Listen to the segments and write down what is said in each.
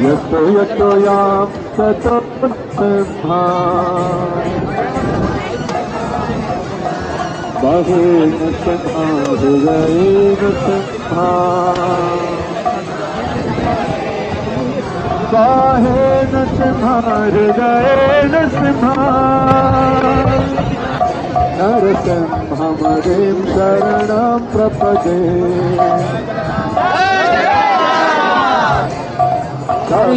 यतो यतो यां ततो सिंहा बहेन सिंहा हृदयेन सिंहा बहेन सिंहा हृदयेन सिंहा नरसिंहमदिं शरणं प्रपदे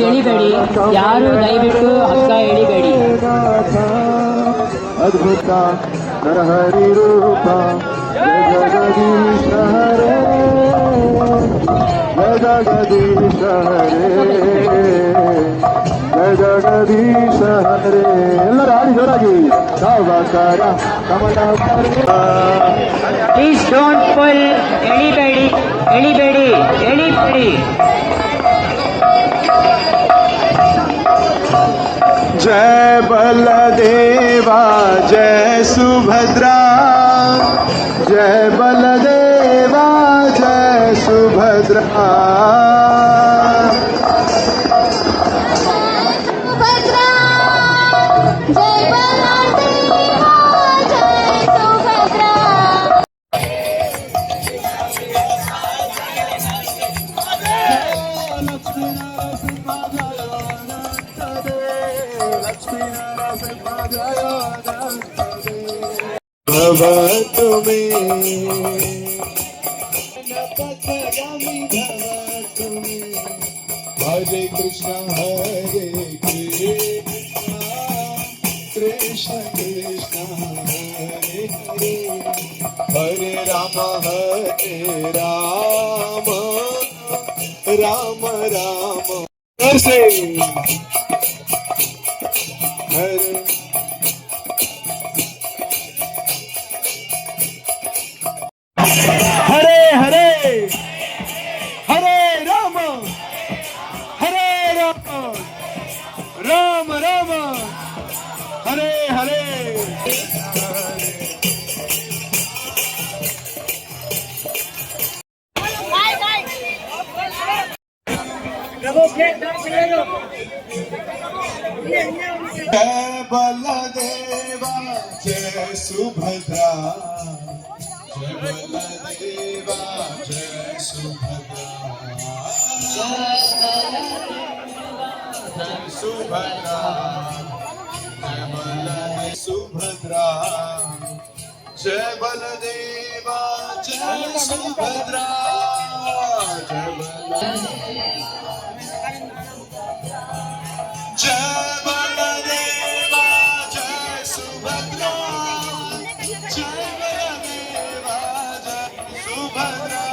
ಎಳಿಬೇಡಿ, ಯಾರು ದಯವಿಟ್ಟು ಹಗ್ಗ ಎಳಿಬೇಡಿ. ಅದ್ಭುತ ನರಹರಿ ರೂಪ ಜಗದೀಶ ಹರೇ ಜಗದೀಶ ಹರೇ ಜಗದೀಶ ಹರೇ. ಎಲ್ಲರೂ ಆಡಿ ಜೋರಾಗಿ ಸಾವಕಾರ ಕಮಲ. Please don't pull. ಎಳಿಬೇಡಿ ಎಳಿಬೇಡಿ ಎಳಿಬೇಡಿ. जय बलदेवा जय सुभद्रा जय बलदेवा जय सुभद्रा भवतु मे हरे कृष्ण कृष्ण कृष्ण हरे हरे हरे राम राम राम से हरे हरे हरे हरे राम राम राम हरे हरे. जय बलदेवा जय सुभद्रा जय बलदेवा जय सुभद्रा जय सुभद्रा जय बलदेव सुभद्रा जय बलदेवा जय सुभद्रा जय बलदेवा जय सुभद्रा जय बलदेवा जय सुभद्रा.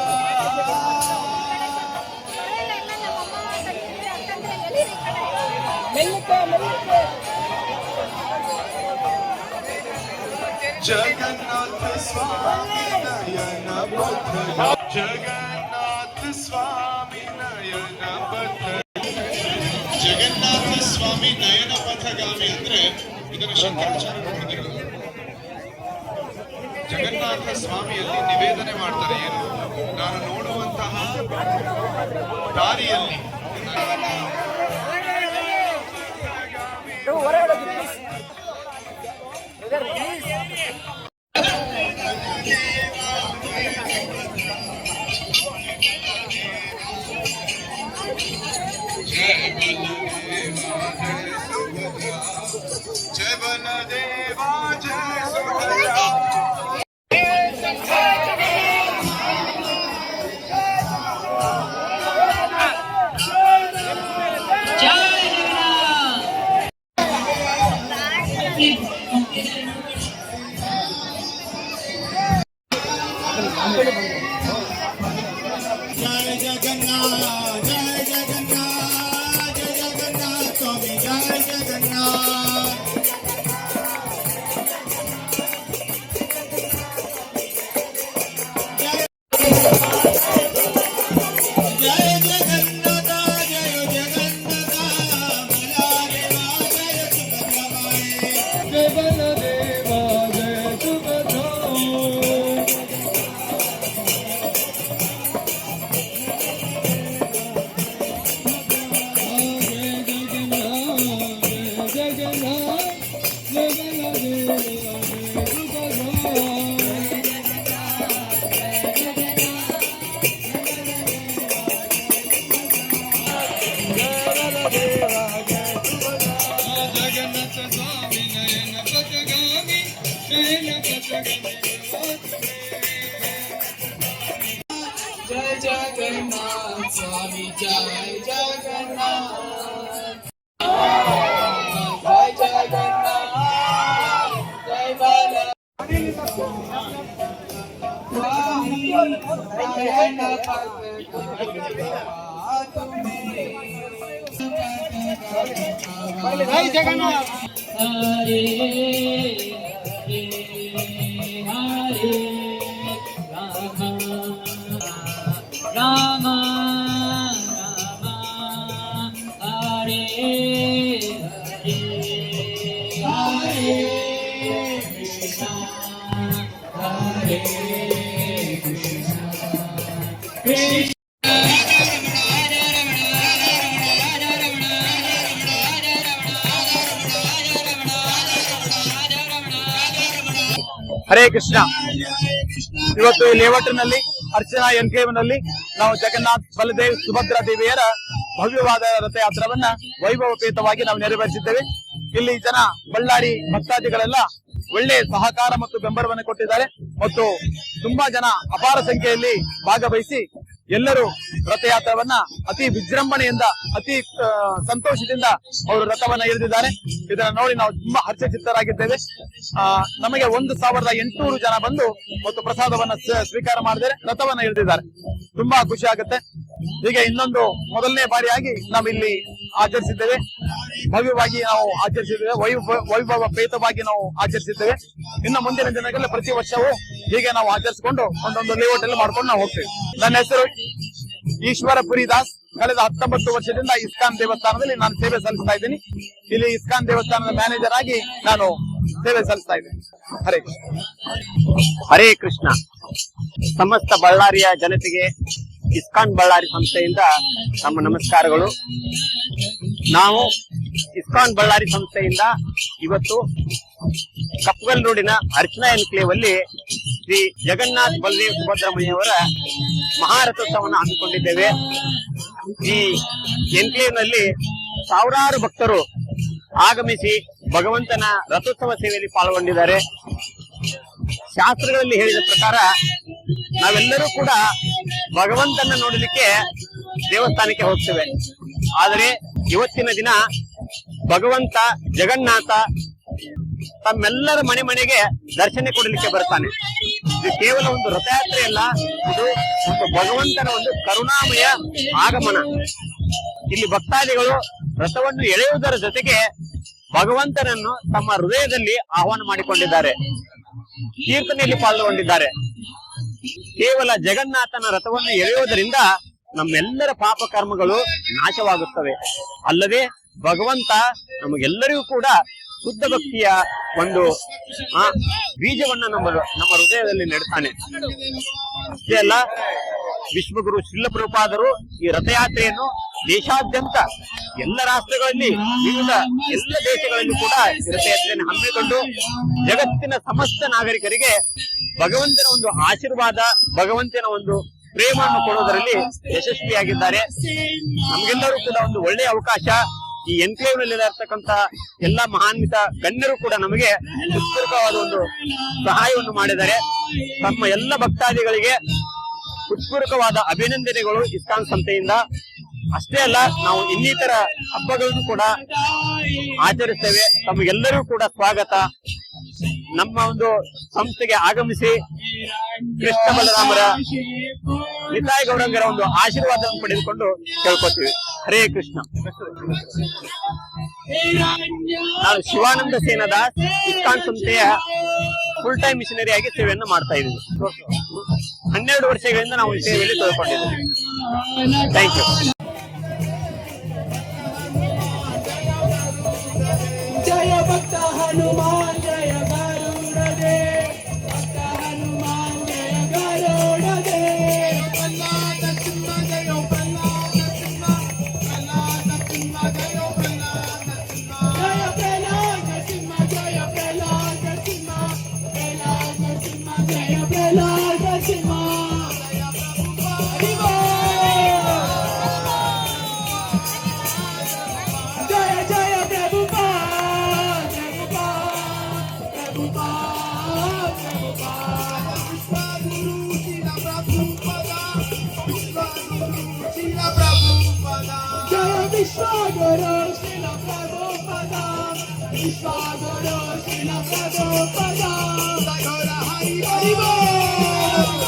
जगन्नाथ स्वामी नयन पथ जगन्नाथ स्वामी नयन पथ ಜಗನ್ನಾಥ ಸ್ವಾಮಿ ನಯನ ಪಥಗಾಮಿ ಅಂದ್ರೆ ಇದನ್ನು ಶಂಕರಾಚಾರ್ಯರು ಬರೆದಿರೋದು. ಜಗನ್ನಾಥ ಸ್ವಾಮಿಯಲ್ಲಿ ನಿವೇದನೆ ಮಾಡ್ತಾರೆ, ಏನು ನಾನು ನೋಡುವಂತಹ ದಾರಿಯಲ್ಲಿ जय बलदेवा जय सुभद्रा जय जगन्नाथ जय जगन्नाथ जय जगन्नाथ स्वामी जय जगन्नाथ जय जगन्नाथ जय जगन्नाथ बलदेवा जय सुभद्रा जय बलदेव जय जगन्नाथ स्वामी जय जगन्नाथ जय जगन्नाथ जय बाला जय जगन्नाथ हरे हरे हरे राम राम हरे हरे हरे कृष्ण हरे कृष्ण ಹರೇ ಕೃಷ್ಣ. ಇವತ್ತು ಈ ಲೇಔಟ್ನಲ್ಲಿ ಅರ್ಚನಾ ಎನ್ಕೇವ್ನಲ್ಲಿ ನಾವು ಜಗನ್ನಾಥ್ ಬಲದೇವ್ ಸುಭದ್ರಾ ದೇವಿಯರ ಭವ್ಯವಾದ ರಥಯಾತ್ರವನ್ನ ವೈಭವಪೇತವಾಗಿ ನಾವು ನೆರವೇರಿಸಿದ್ದೇವೆ. ಇಲ್ಲಿ ಜನ ಬಳ್ಳಾರಿ ಭಕ್ತಾದಿಗಳೆಲ್ಲ ಒಳ್ಳೆ ಸಹಕಾರ ಮತ್ತು ಬೆಂಬಲವನ್ನು ಕೊಟ್ಟಿದ್ದಾರೆ ಮತ್ತು ತುಂಬಾ ಜನ ಅಪಾರ ಸಂಖ್ಯೆಯಲ್ಲಿ ಭಾಗವಹಿಸಿ ಎಲ್ಲರೂ ರಥಯಾತ್ರವನ್ನ ಅತಿ ವಿಜೃಂಭಣೆಯಿಂದ ಅತಿ ಸಂತೋಷದಿಂದ ಅವರು ರಥವನ್ನ ಎಳೆದಿದ್ದಾರೆ. ಇದನ್ನ ನೋಡಿ ನಾವು ತುಂಬಾ ಹರ್ಷಚಿತ್ತರಾಗಿದ್ದೇವೆ. ನಮಗೆ 1800 ಜನ ಬಂದು ಮತ್ತು ಪ್ರಸಾದವನ್ನ ಸ್ವೀಕಾರ ಮಾಡಿದರೆ ರಥವನ್ನ ಎಳೆದಿದ್ದಾರೆ. ತುಂಬಾ ಖುಷಿ ಆಗುತ್ತೆ. ಹೀಗೆ ಇನ್ನೊಂದು ಮೊದಲನೇ ಬಾರಿಯಾಗಿ ನಾವು ಇಲ್ಲಿ ಆಚರಿಸಿದ್ದೇವೆ. ಭವ್ಯವಾಗಿ ನಾವು ಆಚರಿಸಿದ್ದೇವೆ. ವೈಭವಪೇತವಾಗಿ ನಾವು ಆಚರಿಸಿದ್ದೇವೆ. ಇನ್ನು ಮುಂದಿನ ದಿನಗಳಲ್ಲಿ ಪ್ರತಿ ವರ್ಷವೂ ಹೀಗೆ ನಾವು ಆಚರಿಸಿಕೊಂಡು ಒಂದೊಂದು ಲೇಔಟ್ ಅಲ್ಲಿ ಮಾಡ್ಕೊಂಡು ನಾವು ಹೋಗ್ತೇವೆ. ನನ್ನ ಹೆಸರು ಈಶ್ವರಪುರಿ ದಾಸ್. ಕಳೆದ 19 ವರ್ಷದಿಂದ ಇಸ್ಕಾನ್ ದೇವಸ್ಥಾನದಲ್ಲಿ ನಾನು ಸೇವೆ ಸಲ್ಲಿಸ್ತಾ ಇದ್ದೀನಿ. ಇಲ್ಲಿ ಇಸ್ಕಾನ್ ದೇವಸ್ಥಾನದ ಮ್ಯಾನೇಜರ್ ಆಗಿ ನಾನು ಸೇವೆ ಸಲ್ಲಿಸ್ತಾ ಇದ್ದೀನಿ. ಹರೇ ಕೃಷ್ಣ. ಹರೇ ಕೃಷ್ಣ. ಸಮಸ್ತ ಬಳ್ಳಾರಿಯ ಜನತೆಗೆ ಇಸ್ಕಾನ್ ಬಳ್ಳಾರಿ ಸಂಸ್ಥೆಯಿಂದ ನಮ್ಮ ನಮಸ್ಕಾರಗಳು. ನಾವು ಇಸ್ಕಾನ್ ಬಳ್ಳಾರಿ ಸಂಸ್ಥೆಯಿಂದ ಇವತ್ತು ಕಪ್ಪಗಲ್ ರೋಡಿನ ಅರ್ಚನಾ ಎನ್ಕ್ಲೇವ್ ಅಲ್ಲಿ ಶ್ರೀ ಜಗನ್ನಾಥ್ ಬಲದೇವ್ ಸುಭದ್ರಮಯ್ಯವರ ಮಹಾರಥೋತ್ಸವವನ್ನು ಹಮ್ಮಿಕೊಂಡಿದ್ದೇವೆ. ಈ ಎನ್ಕ್ಲೇವ್ ನಲ್ಲಿ ಸಾವಿರಾರು ಭಕ್ತರು ಆಗಮಿಸಿ ಭಗವಂತನ ರಥೋತ್ಸವ ಸೇವೆಯಲ್ಲಿ ಪಾಲ್ಗೊಂಡಿದ್ದಾರೆ. ಶಾಸ್ತ್ರಗಳಲ್ಲಿ ಹೇಳಿದ ಪ್ರಕಾರ ನಾವೆಲ್ಲರೂ ಕೂಡ ಭಗವಂತನ ನೋಡಲಿಕ್ಕೆ ದೇವಸ್ಥಾನಕ್ಕೆ ಹೋಗ್ತೇವೆ. ಆದರೆ ಇವತ್ತಿನ ದಿನ ಭಗವಂತ ಜಗನ್ನಾಥ ತಮ್ಮೆಲ್ಲರ ಮನೆ ಮನೆಗೆ ದರ್ಶನ ಕೊಡಲಿಕ್ಕೆ ಬರ್ತಾನೆ. ಇದು ಕೇವಲ ಒಂದು ರಥಯಾತ್ರೆ ಅಲ್ಲ, ಇದು ಒಂದು ಭಗವಂತನ ಒಂದು ಕರುಣಾಮಯ ಆಗಮನ. ಇಲ್ಲಿ ಭಕ್ತಾದಿಗಳು ರಥವನ್ನು ಎಳೆಯುವುದರ ಜೊತೆಗೆ ಭಗವಂತನನ್ನು ತಮ್ಮ ಹೃದಯದಲ್ಲಿ ಆಹ್ವಾನ ಮಾಡಿಕೊಂಡಿದ್ದಾರೆ, ಕೀರ್ತನೆಯಲ್ಲಿ ಪಾಲ್ಗೊಂಡಿದ್ದಾರೆ. ಕೇವಲ ಜಗನ್ನಾಥನ ರಥವನ್ನು ಎಳೆಯುವುದರಿಂದ ನಮ್ಮೆಲ್ಲರ ಪಾಪ ಕರ್ಮಗಳು ನಾಶವಾಗುತ್ತವೆ. ಅಲ್ಲದೆ ಭಗವಂತ ನಮಗೆಲ್ಲರಿಗೂ ಕೂಡ ಶುದ್ಧ ಭಕ್ತಿಯ ಒಂದು ಬೀಜವನ್ನ ನಮ್ಮ ಹೃದಯದಲ್ಲಿ ನೆಡ್ತಾನೆ. ಅಷ್ಟೇ ಅಲ್ಲ, ವಿಶ್ವಗುರು ಶ್ರೀಲ ಪ್ರಭುಪಾದರು ಈ ರಥಯಾತ್ರೆಯನ್ನು ದೇಶಾದ್ಯಂತ ಎಲ್ಲ ರಾಷ್ಟ್ರಗಳಲ್ಲಿ ವಿವಿಧ ಎಲ್ಲ ದೇಶಗಳಲ್ಲಿ ಕೂಡ ಈ ರಥಯಾತ್ರೆಯನ್ನು ಹಮ್ಮಿಕೊಂಡು ಜಗತ್ತಿನ ಸಮಸ್ತ ನಾಗರಿಕರಿಗೆ ಭಗವಂತನ ಒಂದು ಆಶೀರ್ವಾದ, ಭಗವಂತನ ಒಂದು ಪ್ರೇಮವನ್ನು ಕೊಡುವುದರಲ್ಲಿ ಯಶಸ್ವಿಯಾಗಿದ್ದಾರೆ. ನಮಗೆಲ್ಲರೂ ಕೂಡ ಒಂದು ಒಳ್ಳೆಯ ಅವಕಾಶ. ಈ ಎನ್ಕ್ಲೇವ್ ನಲ್ಲಿ ಇರತಕ್ಕಂತ ಎಲ್ಲಾ ಮಹಾನ್ವಿತ ಗಣ್ಯರು ಕೂಡ ನಮಗೆ ಉತ್ಪೂರ್ವಕವಾದ ಒಂದು ಸಹಾಯವನ್ನು ಮಾಡಿದ್ದಾರೆ. ತಮ್ಮ ಎಲ್ಲ ಭಕ್ತಾದಿಗಳಿಗೆ ಉತ್ಪೂರ್ವಕವಾದ ಅಭಿನಂದನೆಗಳು ಇಸ್ಕಾನ್ ಸಂಸ್ಥೆಯಿಂದ. ಅಷ್ಟೇ ಅಲ್ಲ, ನಾವು ಇನ್ನಿತರ ಹಬ್ಬಗಳನ್ನು ಕೂಡ ಆಚರಿಸ್ತೇವೆ. ತಮಗೆಲ್ಲರೂ ಕೂಡ ಸ್ವಾಗತ. ನಮ್ಮ ಒಂದು ಸಂಸ್ಥೆಗೆ ಆಗಮಿಸಿ ಕೃಷ್ಣ ಬಲರಾಮರ ನಿತಾಯ್ ಗೌರಂಗರ ಒಂದು ಆಶೀರ್ವಾದವನ್ನು ಪಡೆದುಕೊಂಡು ಕೇಳ್ಕೊತೀವಿ. ಹರೇ ಕೃಷ್ಣ. ನಾನು ಶಿವಾನಂದ ಸೇನದಾಸ್, ಇಸ್ಕಾನ್ ಸಂಸ್ಥೆಯ ಫುಲ್ ಟೈಮ್ ಮಿಷನರಿ ಆಗಿ ಸೇವೆಯನ್ನು ಮಾಡ್ತಾ ಇದ್ದೀವಿ. 12 ವರ್ಷಗಳಿಂದ ನಾವು ಈ ಸೇವೆಯಲ್ಲಿ ತೊಡಕೊಂಡಿದ್ದೀವಿ. Thank you. जय भक्त हनुमान जय गरुड़ दे, भक्त हनुमान जय गरुड़ दे, प्रहलाद सिंह जय प्रहलाद सिंह, प्रहलाद सिंह जय प्रहलाद सिंह, जय प्रहलाद विश्वागुरु शिल प्रभुपद गौर हरि हरि बोल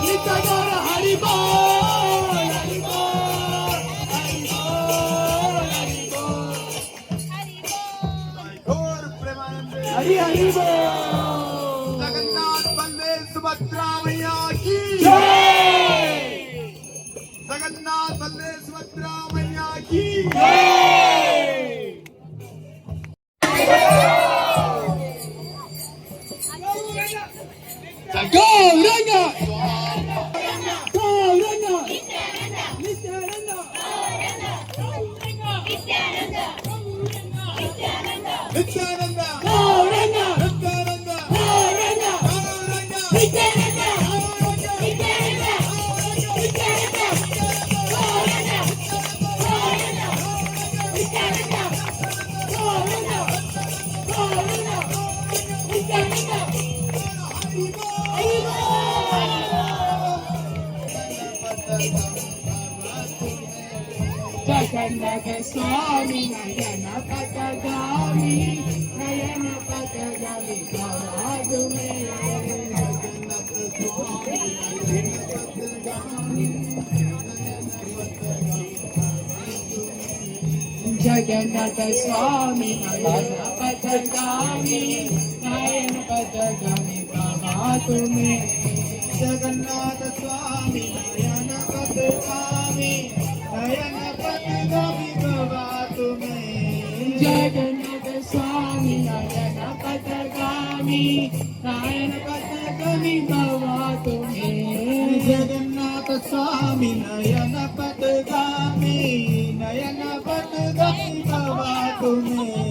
नित्य गौर हरि बोल हरि बोल हरि बोल हरि बोल हरि हरि बोल जगन्नाथ बलदेव सुभद्रा मैया की जगन्नाथ बलदेव सुभद्रा मैया की गौरंग गौरंग नित्यानंद नित्यानंद गौरंग नित्यानंद गौरंग नित्यानंद जगन्नाथ स्वामी नयन पथगामी प्रभात में जगन्नाथ स्वामी नयन पथगामी प्रभात में जगन्नाथ स्वामी नयन पथगामी प्रभात में जगन्नाथ स्वामी नयन पथगामी प्रभात में जगन्नाथ स्वामी नयन पथगामी प्रभात में